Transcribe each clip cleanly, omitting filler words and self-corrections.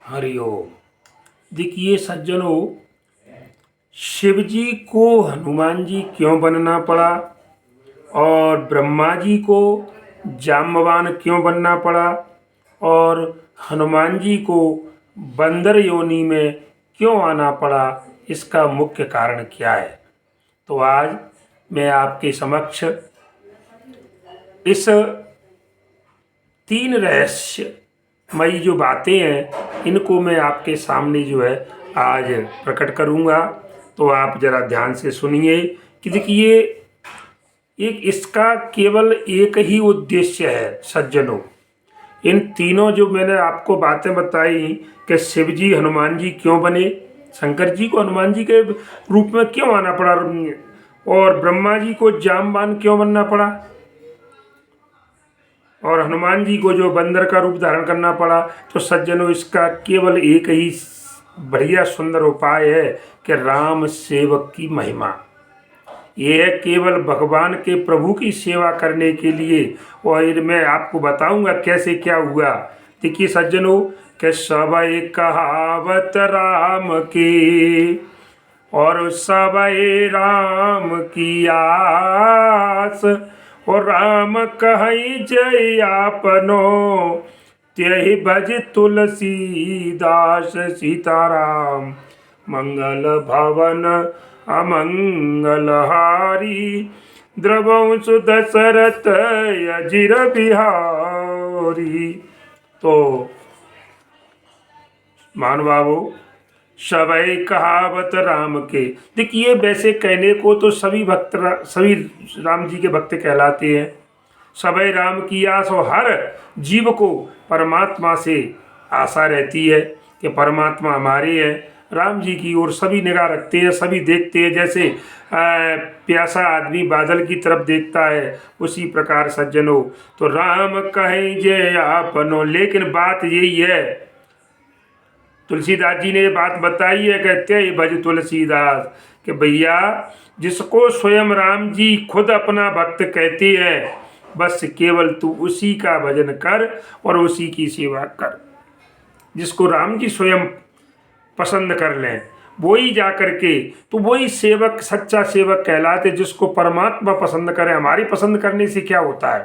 हरिओम। देखिए सज्जनों, शिव जी को हनुमान जी क्यों बनना पड़ा और ब्रह्मा जी को जाम्बवान क्यों बनना पड़ा और हनुमान जी को बंदर योनि में क्यों आना पड़ा, इसका मुख्य कारण क्या है। तो आज मैं आपके समक्ष इस 3 रहस्यमयी जो बातें हैं इनको मैं आपके सामने जो है आज प्रकट करूंगा। तो आप ज़रा ध्यान से सुनिए कि देखिए, एक इसका केवल एक ही उद्देश्य है सज्जनों। इन तीनों जो मैंने आपको बातें बताई कि शिव जी हनुमान जी क्यों बने, शंकर जी को हनुमान जी के रूप में क्यों आना पड़ा और ब्रह्मा जी को जाम्बवान क्यों बनना पड़ा और हनुमान जी को जो बंदर का रूप धारण करना पड़ा। तो सज्जनों, इसका केवल एक ही बढ़िया सुंदर उपाय है कि राम सेवक की महिमा। ये है केवल भगवान के प्रभु की सेवा करने के लिए। और मैं आपको बताऊंगा कैसे क्या हुआ। देखिए सज्जनों, कि सबई कहावत राम की और सबई राम की आस, और राम कहि जय आपनो त्यहि भज तुलसीदास। सीताराम मंगल भवन अमंगल हारी, द्रवंश दशरथ अजिर बिहारी। तो महानुभावों, सबई कहावत राम के, देखिए वैसे कहने को तो सभी राम जी के भक्त कहलाते हैं। सबई राम की आस, और हर जीव को परमात्मा से आशा रहती है कि परमात्मा हमारे हैं। राम जी की ओर सभी निगाह रखते हैं, सभी देखते हैं। जैसे प्यासा आदमी बादल की तरफ देखता है, उसी प्रकार सज्जनों तो राम कहे जय आपनो। लेकिन बात यही है, तुलसीदास जी ने ये बात बताई है, कहते हैं भज तुलसीदास, कि भैया जिसको स्वयं राम जी खुद अपना भक्त कहते हैं, बस केवल तू उसी का भजन कर और उसी की सेवा कर। जिसको राम जी स्वयं पसंद कर लें वही जा कर के, तो वही सेवक सच्चा सेवक कहलाते। जिसको परमात्मा पसंद करे, हमारी पसंद करने से क्या होता है,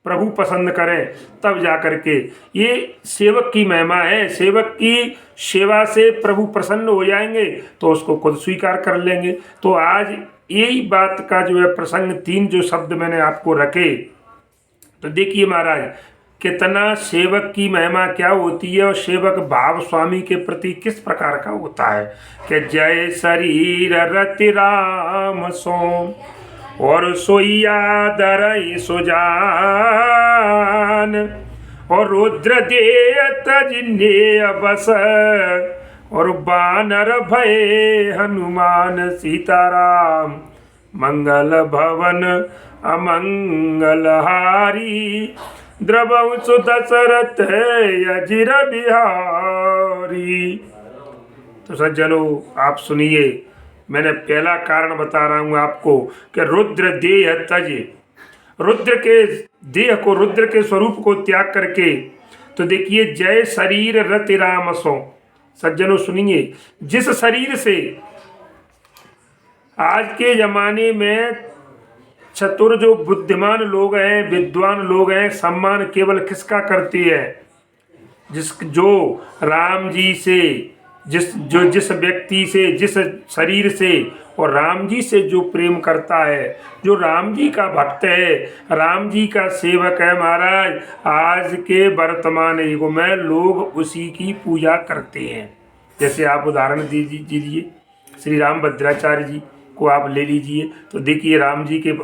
प्रभु पसंद करें तब जा कर के। ये सेवक की महिमा है। सेवक की सेवा से प्रभु प्रसन्न हो जाएंगे तो उसको खुद स्वीकार कर लेंगे। तो आज यही बात का जो है प्रसंग, 3 जो शब्द मैंने आपको रखे, तो देखिए महाराज कितना सेवक की महिमा क्या होती है और सेवक भाव स्वामी के प्रति किस प्रकार का होता है। कि जय शरीर रति राम सोम, और सोइया दरई सुजान, और रुद्र देय तजने बस, और बानर भय हनुमान। सीताराम मंगल भवन अमंगल हारी, द्रवंश दशरथ अजिर बिहारी। तो सज्जनों आप सुनिए, मैंने पहला कारण बता रहा हूँ आपको कि रुद्र देह तज, रुद्र के देह को, रुद्र के स्वरूप को त्याग करके। तो देखिए जय शरीर रति राम सो। सज्जनों सुनिए, जिस शरीर से आज के जमाने में चतुर जो बुद्धिमान लोग हैं, विद्वान लोग हैं, सम्मान केवल किसका करती है, जो राम जी से, जिस व्यक्ति से, जिस शरीर से और राम जी से जो प्रेम करता है, जो राम जी का भक्त है, राम जी का सेवक है महाराज, आज के वर्तमान युग में लोग उसी की पूजा करते हैं। जैसे आप उदाहरण दीजिए, श्री राम भद्राचार्य जी को आप ले लीजिए, तो देखिए राम जी के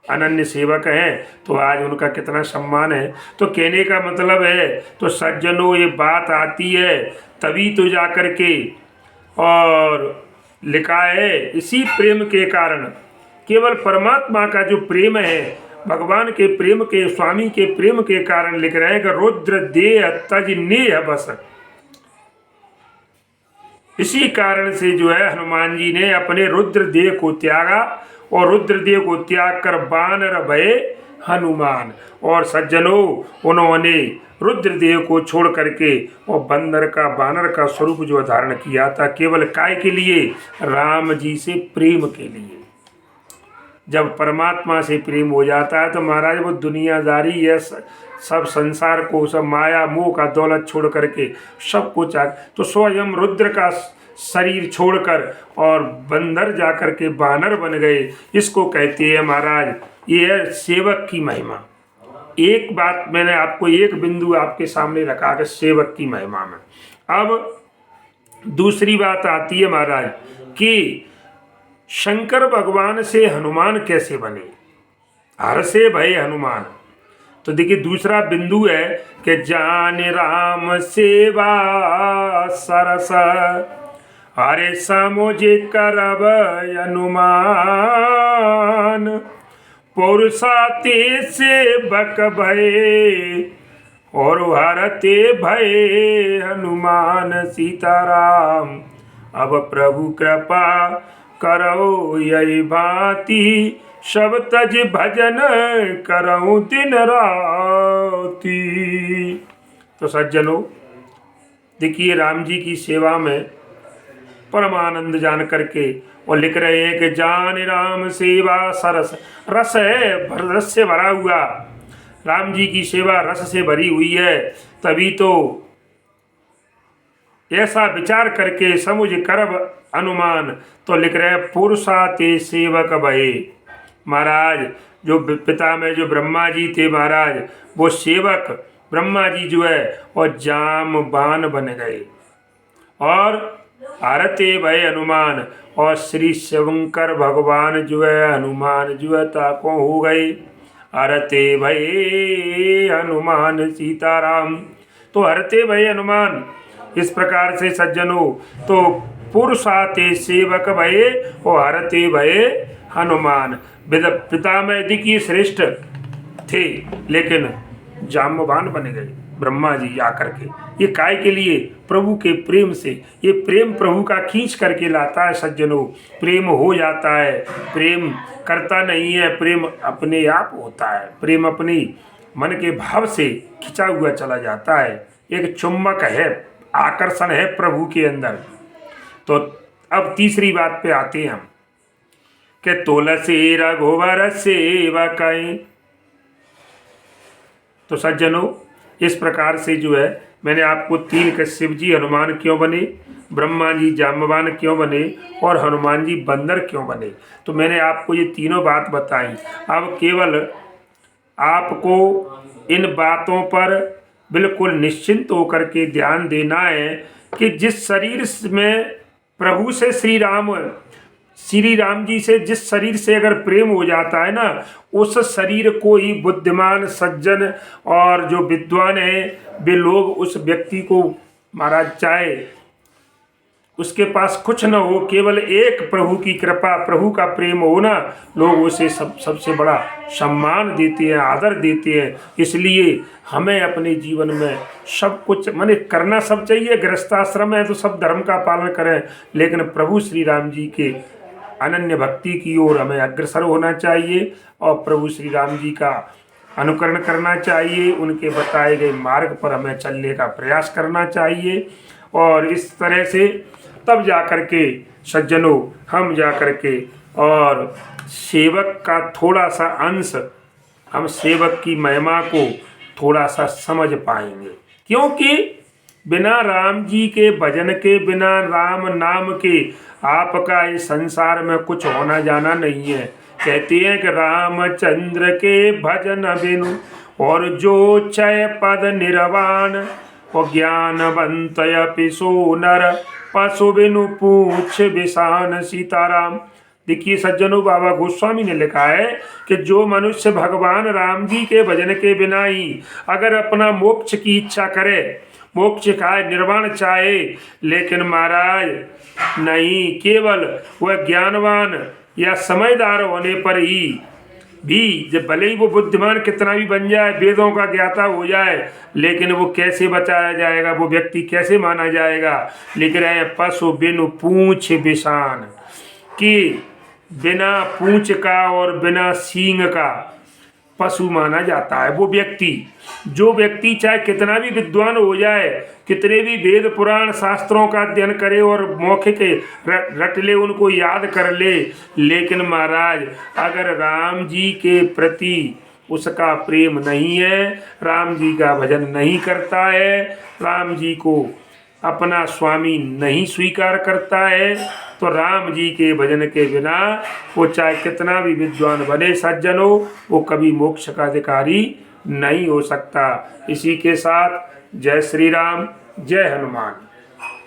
अनन्य सेवक हैं, तो आज उनका कितना सम्मान है। तो कहने का मतलब है, तो सज्जनों ये बात आती है तभी तो जा कर के, और लिखा है इसी प्रेम के कारण, केवल परमात्मा का जो प्रेम है, भगवान के प्रेम के, स्वामी के प्रेम के कारण लिख रहे हैं कि रुद्र देह तज नेह बस। इसी कारण से जो है हनुमान जी ने अपने रुद्र देह को त्यागा, और रुद्र देह को त्याग कर बानर भये हनुमान। और सज्जनों उन्होंने रुद्रदेव को छोड़ करके और बानर का स्वरूप जो धारण किया था, केवल काय के लिए? राम जी से प्रेम के लिए। जब परमात्मा से प्रेम हो जाता है तो महाराज वो दुनियादारी है, सब संसार को, सब माया मोह का दौलत छोड़ करके सब कुछ तो स्वयं रुद्र का शरीर छोड़कर और बंदर जाकर के बानर बन गए। इसको कहते हैं महाराज, ये है सेवक की महिमा। एक बात मैंने आपको, एक बिंदु आपके सामने रखा कि सेवक की महिमा में। अब दूसरी बात आती है महाराज कि शंकर भगवान से हनुमान कैसे बने? हर से भय हनुमान। तो देखिए दूसरा बिंदु है कि जान राम सेवा सरस, हरे समुझ करब हनुमान, पौरुषाते सेवक भय और हरते भय हनुमान सीताराम। अब प्रभु कृपा करो यही भांति, सब तज भजन करो दिन राती। तो सज्जनों देखिए राम जी की सेवा में परमानंद जान करके और लिख रहे हैं कि जान राम सेवा सरस, रस है, रस से भरा हुआ। राम जी की सेवा रस से भरी हुई है, तभी तो ऐसा विचार करके समुझ करब अनुमान। तो लिख रहे हैं पुरुषाते सेवक भये। महाराज जो पिता में जो ब्रह्मा जी थे महाराज, वो सेवक ब्रह्मा जी जो है और जामबान बन गए और आरते भय हनुमान, और श्री शंकर भगवान जो है हनुमान जो है ताको हो गए। आरते भय हनुमान सीताराम। तो हरते भय हनुमान, इस प्रकार से सज्जनों तो पुरुषाते सेवक भये और हरते भये हनुमान। पिता में यदि की श्रेष्ठ थे लेकिन जाम्बवान बन गए ब्रह्मा जी आकर के। ये काय के लिए? प्रभु के प्रेम से। ये प्रेम प्रभु का खींच करके लाता है सज्जनों। प्रेम हो जाता है, प्रेम करता नहीं है, प्रेम अपने आप होता है। प्रेम अपनी मन के भाव से खिंचा हुआ चला जाता है। एक चुम्बक है, आकर्षण है प्रभु के अंदर। तो अब तीसरी बात पे आते हैं हम कि तुलसी रघुवर सेवक। तो सज्जनों इस प्रकार से जो है मैंने आपको तीन के शिव जी हनुमान क्यों बने, ब्रह्मा जी जाम्बवान क्यों बने और हनुमान जी बंदर क्यों बने, तो मैंने आपको ये तीनों बात बताई। अब केवल आपको इन बातों पर बिल्कुल निश्चिंत होकर के ध्यान देना है कि जिस शरीर में प्रभु से श्री राम जी से जिस शरीर से अगर प्रेम हो जाता है ना, उस शरीर को ही बुद्धिमान सज्जन और जो विद्वान है वे लोग उस व्यक्ति को महाराज चाहे उसके पास कुछ न हो, केवल एक प्रभु की कृपा प्रभु का प्रेम हो ना, लोग उसे सबसे बड़ा सम्मान देते हैं, आदर देते हैं। इसलिए हमें अपने जीवन में सब कुछ माने करना सब चाहिए। गृहस्थाश्रम है तो सब धर्म का पालन करें, लेकिन प्रभु श्री राम जी के अनन्य भक्ति की ओर हमें अग्रसर होना चाहिए और प्रभु श्री राम जी का अनुकरण करना चाहिए। उनके बताए गए मार्ग पर हमें चलने का प्रयास करना चाहिए। और इस तरह से तब जाकर के सज्जनों हम जाकर के और सेवक का थोड़ा सा अंश, हम सेवक की महिमा को थोड़ा सा समझ पाएंगे। क्योंकि बिना राम जी के भजन के, बिना राम नाम के आपका इस संसार में कुछ होना जाना नहीं है। कहते हैं कि रामचंद्र के भजन बिनु और जो चय पद निर्वाण, और ज्ञानवंत पिसो नर पशु बिनु पूछ विषान सीताराम। देखिए सज्जनों बाबा गोस्वामी ने लिखा है कि जो मनुष्य भगवान राम जी के भजन के बिना ही अगर अपना मोक्ष की इच्छा करे, मोक्ष का निर्वाण चाहे, लेकिन महाराज नहीं, केवल वह ज्ञानवान या समझदार होने पर ही भी, जब भले ही वो बुद्धिमान कितना भी बन जाए, वेदों का ज्ञाता हो जाए, लेकिन वो कैसे बचाया जाएगा, वो व्यक्ति कैसे माना जाएगा। लिख रहे हैं पशु बिनु पूंछ विषान, कि बिना पूंछ का और बिना सींग का पशु माना जाता है। वो व्यक्ति, जो व्यक्ति चाहे कितना भी विद्वान हो जाए, कितने भी वेद पुराण शास्त्रों का अध्ययन करे और मौखिक रट ले, उनको याद कर ले, लेकिन महाराज अगर राम जी के प्रति उसका प्रेम नहीं है, राम जी का भजन नहीं करता है, राम जी को अपना स्वामी नहीं स्वीकार करता है, तो राम जी के भजन के बिना वो चाहे कितना भी विद्वान बने सज्जन हो, वो कभी मोक्ष का अधिकारी नहीं हो सकता। इसी के साथ जय श्री राम, जय हनुमान।